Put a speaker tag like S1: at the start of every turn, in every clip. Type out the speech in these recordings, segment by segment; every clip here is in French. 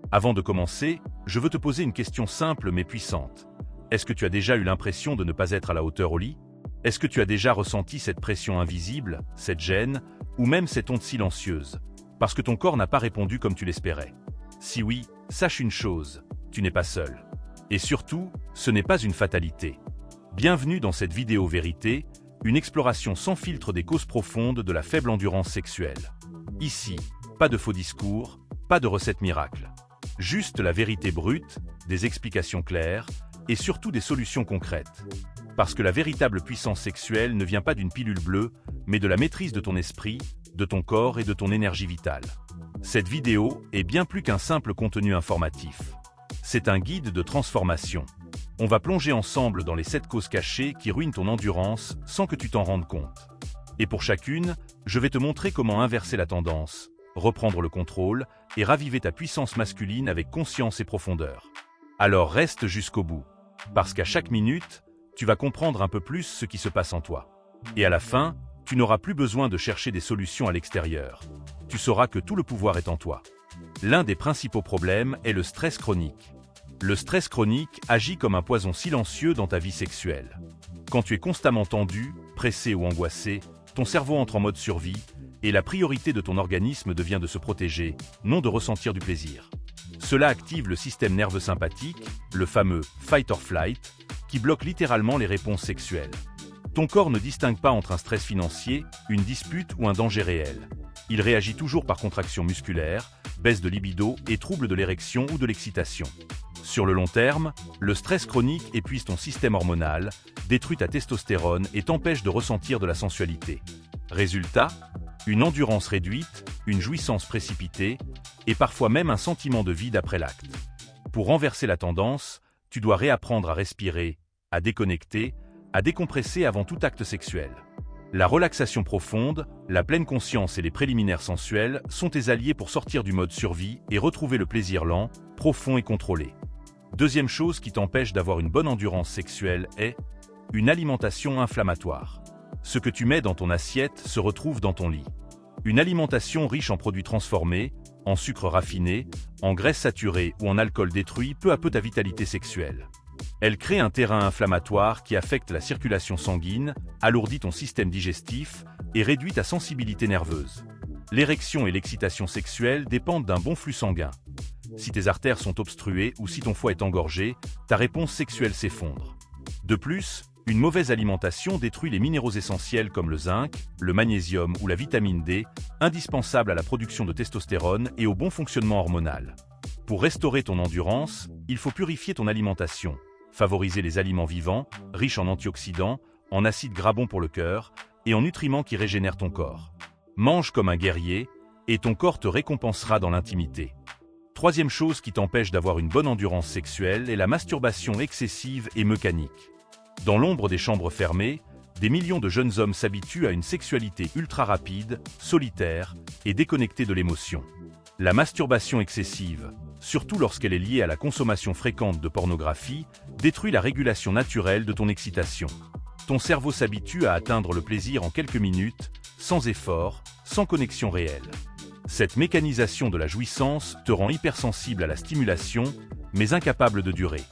S1: Avant de commencer, je veux te poser une question simple mais puissante. Est-ce que tu as déjà eu l'impression de ne pas être à la hauteur au lit? Est-ce que tu as déjà ressenti cette pression invisible, cette gêne, ou même cette honte silencieuse, parce que ton corps n'a pas répondu comme tu l'espérais? Si oui, sache une chose, tu n'es pas seul. Et surtout, ce n'est pas une fatalité. Bienvenue dans cette vidéo vérité, une exploration sans filtre des causes profondes de la faible endurance sexuelle. Ici, pas de faux discours, pas de recettes miracles. Juste la vérité brute, des explications claires, et surtout des solutions concrètes. Parce que la véritable puissance sexuelle ne vient pas d'une pilule bleue, mais de la maîtrise de ton esprit, de ton corps et de ton énergie vitale. Cette vidéo est bien plus qu'un simple contenu informatif. C'est un guide de transformation. On va plonger ensemble dans les 7 causes cachées qui ruinent ton endurance sans que tu t'en rendes compte. Et pour chacune, je vais te montrer comment inverser la tendance, reprendre le contrôle et raviver ta puissance masculine avec conscience et profondeur. Alors reste jusqu'au bout, parce qu'à chaque minute, tu vas comprendre un peu plus ce qui se passe en toi. Et à la fin, tu n'auras plus besoin de chercher des solutions à l'extérieur. Tu sauras que tout le pouvoir est en toi. L'un des principaux problèmes est le stress chronique. Le stress chronique agit comme un poison silencieux dans ta vie sexuelle. Quand tu es constamment tendu, pressé ou angoissé, ton cerveau entre en mode survie et la priorité de ton organisme devient de se protéger, non de ressentir du plaisir. Cela active le système nerveux sympathique, le fameux « fight or flight », qui bloque littéralement les réponses sexuelles. Ton corps ne distingue pas entre un stress financier, une dispute ou un danger réel. Il réagit toujours par contraction musculaire, baisse de libido et trouble de l'érection ou de l'excitation. Sur le long terme, le stress chronique épuise ton système hormonal, détruit ta testostérone et t'empêche de ressentir de la sensualité. Résultat, une endurance réduite, une jouissance précipitée et parfois même un sentiment de vide après l'acte. Pour renverser la tendance, tu dois réapprendre à respirer, à déconnecter, à décompresser avant tout acte sexuel. La relaxation profonde, la pleine conscience et les préliminaires sensuels sont tes alliés pour sortir du mode survie et retrouver le plaisir lent, profond et contrôlé. Deuxième chose qui t'empêche d'avoir une bonne endurance sexuelle est une alimentation inflammatoire. Ce que tu mets dans ton assiette se retrouve dans ton lit. Une alimentation riche en produits transformés, en sucre raffiné, en graisses saturées ou en alcool détruit peu à peu ta vitalité sexuelle. Elle crée un terrain inflammatoire qui affecte la circulation sanguine, alourdit ton système digestif et réduit ta sensibilité nerveuse. L'érection et l'excitation sexuelle dépendent d'un bon flux sanguin. Si tes artères sont obstruées ou si ton foie est engorgé, ta réponse sexuelle s'effondre. De plus, une mauvaise alimentation détruit les minéraux essentiels comme le zinc, le magnésium ou la vitamine D, indispensables à la production de testostérone et au bon fonctionnement hormonal. Pour restaurer ton endurance, il faut purifier ton alimentation, favoriser les aliments vivants, riches en antioxydants, en acides gras bons pour le cœur et en nutriments qui régénèrent ton corps. Mange comme un guerrier et ton corps te récompensera dans l'intimité. Troisième chose qui t'empêche d'avoir une bonne endurance sexuelle est la masturbation excessive et mécanique. Dans l'ombre des chambres fermées, des millions de jeunes hommes s'habituent à une sexualité ultra rapide, solitaire et déconnectée de l'émotion. La masturbation excessive, surtout lorsqu'elle est liée à la consommation fréquente de pornographie, détruit la régulation naturelle de ton excitation. Ton cerveau s'habitue à atteindre le plaisir en quelques minutes, sans effort, sans connexion réelle. Cette mécanisation de la jouissance te rend hypersensible à la stimulation, mais incapable de durer.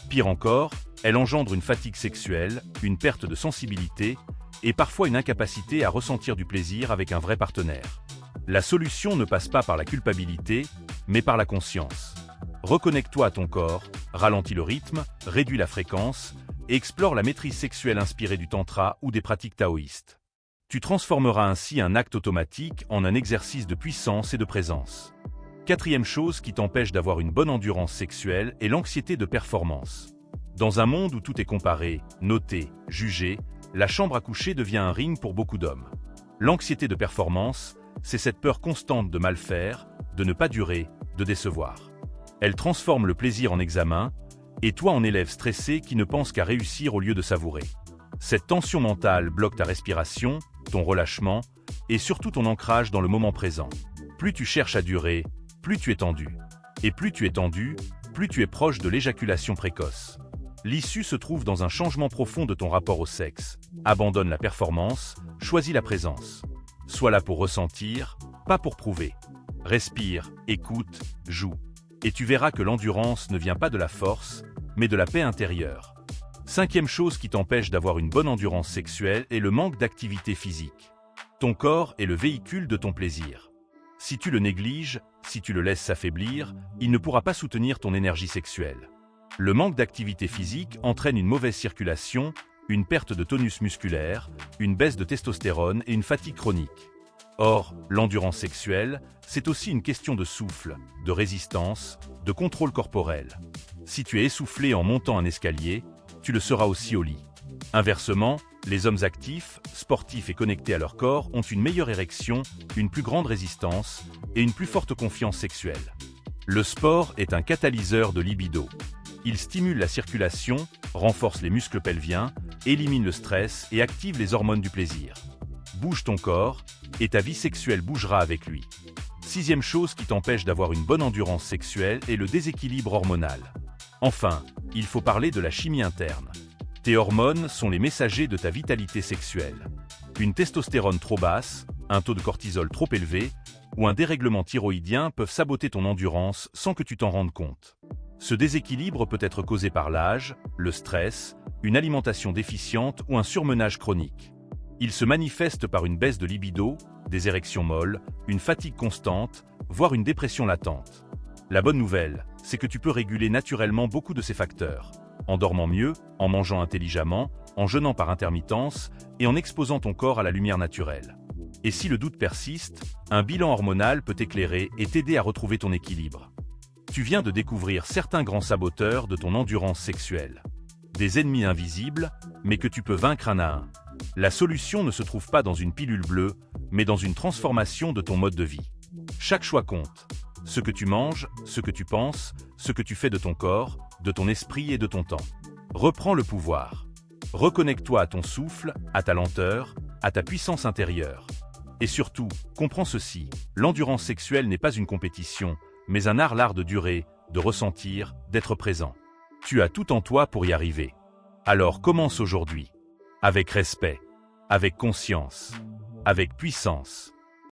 S1: Pire encore, elle engendre une fatigue sexuelle, une perte de sensibilité et parfois une incapacité à ressentir du plaisir avec un vrai partenaire. La solution ne passe pas par la culpabilité, mais par la conscience. Reconnecte-toi à ton corps, ralentis le rythme, réduis la fréquence et explore la maîtrise sexuelle inspirée du tantra ou des pratiques taoïstes. Tu transformeras ainsi un acte automatique en un exercice de puissance et de présence. Quatrième chose qui t'empêche d'avoir une bonne endurance sexuelle est l'anxiété de performance. Dans un monde où tout est comparé, noté, jugé, la chambre à coucher devient un ring pour beaucoup d'hommes. L'anxiété de performance, c'est cette peur constante de mal faire, de ne pas durer, de décevoir. Elle transforme le plaisir en examen, et toi en élève stressé qui ne pense qu'à réussir au lieu de savourer. Cette tension mentale bloque ta respiration, ton relâchement, et surtout ton ancrage dans le moment présent. Plus tu cherches à durer, plus tu es tendu. Et plus tu es tendu, plus tu es proche de l'éjaculation précoce. L'issue se trouve dans un changement profond de ton rapport au sexe. Abandonne la performance, choisis la présence. Sois là pour ressentir, pas pour prouver. Respire, écoute, joue. Et tu verras que l'endurance ne vient pas de la force, mais de la paix intérieure. Cinquième chose qui t'empêche d'avoir une bonne endurance sexuelle est le manque d'activité physique. Ton corps est le véhicule de ton plaisir. Si tu le négliges, si tu le laisses s'affaiblir, il ne pourra pas soutenir ton énergie sexuelle. Le manque d'activité physique entraîne une mauvaise circulation, une perte de tonus musculaire, une baisse de testostérone et une fatigue chronique. Or, l'endurance sexuelle, c'est aussi une question de souffle, de résistance, de contrôle corporel. Si tu es essoufflé en montant un escalier, tu le seras aussi au lit. Inversement, les hommes actifs, sportifs et connectés à leur corps ont une meilleure érection, une plus grande résistance et une plus forte confiance sexuelle. Le sport est un catalyseur de libido. Il stimule la circulation, renforce les muscles pelviens, élimine le stress et active les hormones du plaisir. Bouge ton corps, et ta vie sexuelle bougera avec lui. Sixième chose qui t'empêche d'avoir une bonne endurance sexuelle est le déséquilibre hormonal. Enfin, il faut parler de la chimie interne. Tes hormones sont les messagers de ta vitalité sexuelle. Une testostérone trop basse, un taux de cortisol trop élevé, ou un dérèglement thyroïdien peuvent saboter ton endurance sans que tu t'en rendes compte. Ce déséquilibre peut être causé par l'âge, le stress, une alimentation déficiente ou un surmenage chronique. Il se manifeste par une baisse de libido, des érections molles, une fatigue constante, voire une dépression latente. La bonne nouvelle, c'est que tu peux réguler naturellement beaucoup de ces facteurs, en dormant mieux, en mangeant intelligemment, en jeûnant par intermittence et en exposant ton corps à la lumière naturelle. Et si le doute persiste, un bilan hormonal peut t'éclairer et t'aider à retrouver ton équilibre. Tu viens de découvrir certains grands saboteurs de ton endurance sexuelle. Des ennemis invisibles, mais que tu peux vaincre un à un. La solution ne se trouve pas dans une pilule bleue, mais dans une transformation de ton mode de vie. Chaque choix compte. Ce que tu manges, ce que tu penses, ce que tu fais de ton corps, de ton esprit et de ton temps. Reprends le pouvoir. Reconnecte-toi à ton souffle, à ta lenteur, à ta puissance intérieure. Et surtout, comprends ceci, l'endurance sexuelle n'est pas une compétition, mais un l'art de durer, de ressentir, d'être présent. Tu as tout en toi pour y arriver. Alors commence aujourd'hui. Avec respect, avec conscience, avec puissance.